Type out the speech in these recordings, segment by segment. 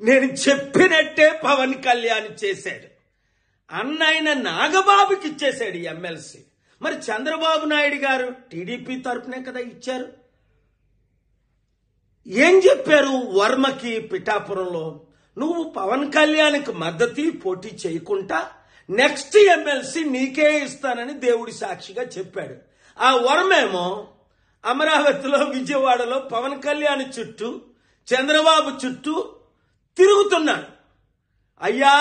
నేను చెప్పినట్టే పవన్ కళ్యాణ్ చేశాడు. అన్నైన నాగబాబుకి ఇచ్చేశాడు ఎమ్మెల్సీ. మరి చంద్రబాబు నాయుడు గారు టీడీపీ తరపునే కదా ఇచ్చారు. ఏం చెప్పారు వర్మకి పిఠాపురంలో? నువ్వు పవన్ కళ్యాణ్కి మద్దతు పోటీ చేయకుండా నెక్స్ట్ ఎమ్మెల్సీ నీకే ఇస్తానని దేవుడి సాక్షిగా చెప్పాడు. ఆ వర్మేమో అమరావతిలో, విజయవాడలో పవన్ కళ్యాణ్ చుట్టూ, చంద్రబాబు చుట్టూ తిరుగుతున్నాడు. అయ్యా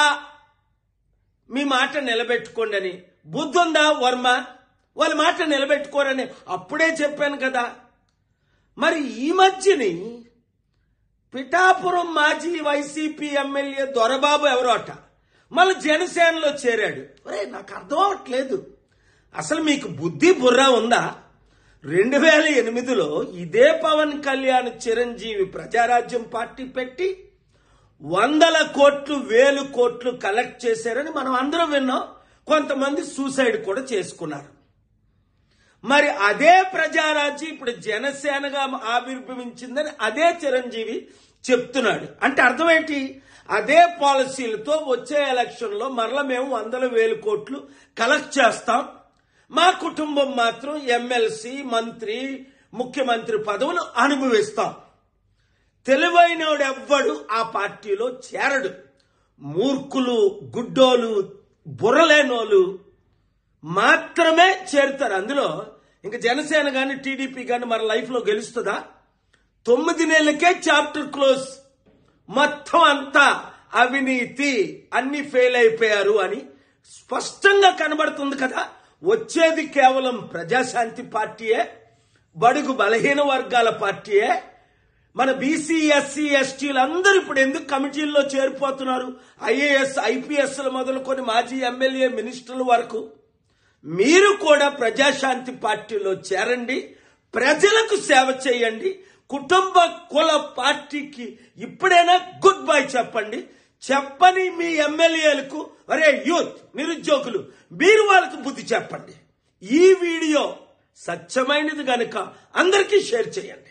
మీ మాట నిలబెట్టుకోండి అని. బుద్ధుందా వర్మ? వాళ్ళ మాట నిలబెట్టుకోరని అప్పుడే చెప్పాను కదా. మరి ఈ మధ్యని పిఠాపురం మాజీ వైసీపీ ఎమ్మెల్యే దొరబాబు ఎవరో అట మళ్ళీ జనసేనలో చేరాడు. ఒరే నాకు అర్థం అవట్లేదు, అసలు మీకు బుద్ధి బుర్ర ఉందా? 2008లో ఇదే పవన్ కళ్యాణ్ చిరంజీవి ప్రజారాజ్యం పార్టీ పెట్టి 100 కోట్లు 1000 కోట్లు కలెక్ట్ చేశారని మనం అందరం విన్నాం. కొంతమంది సూసైడ్ కూడా చేసుకున్నారు. మరి అదే ప్రజారాజ్యం ఇప్పుడు జనసేనగా ఆవిర్భవించిందని అదే చిరంజీవి చెప్తున్నాడు. అంటే అర్థం ఏంటి? అదే పాలసీలతో వచ్చే ఎలక్షన్లో మరలా మేము 100,000 కోట్లు కలెక్ట్ చేస్తాం, మా కుటుంబం మాత్రం ఎమ్మెల్సీ, మంత్రి, ముఖ్యమంత్రి పదవులు అనుభవిస్తాం. తెలివైనోడు ఎవ్వడు ఆ పార్టీలో చేరడు. మూర్ఖులు, గుడ్డోలు, బుర్రలేనోళ్ళు మాత్రమే చేరుతారు అందులో. ఇంకా జనసేన గాని టీడీపీ గాని మన లైఫ్ లో గెలుస్తుందా? 9 నెలలకే చాప్టర్ క్లోజ్. మొత్తం అంతా అవినీతి, అన్ని ఫెయిల్ అయిపోయారు అని స్పష్టంగా కనబడుతుంది కదా. వచ్చేది కేవలం ప్రజాశాంతి పార్టీయే, బడుగు బలహీన వర్గాల పార్టీయే. మన బీసీ, ఎస్సీ, ఎస్టీలు అందరూ ఇప్పుడు ఎందుకు కమిటీల్లో చేరిపోతున్నారు? ఐఏఎస్, ఐపీఎస్లు మొదలుకొని మాజీ ఎమ్మెల్యే, మినిస్టర్ల వరకు. మీరు కూడా ప్రజాశాంతి పార్టీలో చేరండి, ప్రజలకు సేవ చేయండి. కుటుంబ కుల పార్టీకి ఇప్పుడైనా గుడ్ బై చెప్పండి. చెప్పని మీ ఎమ్మెల్యేలకు, అరే యూత్, నిరుద్యోగులు, మీరు వాళ్ళకు బుద్ధి చెప్పండి. ఈ వీడియో సత్యమైనది గనుక అందరికీ షేర్ చేయండి.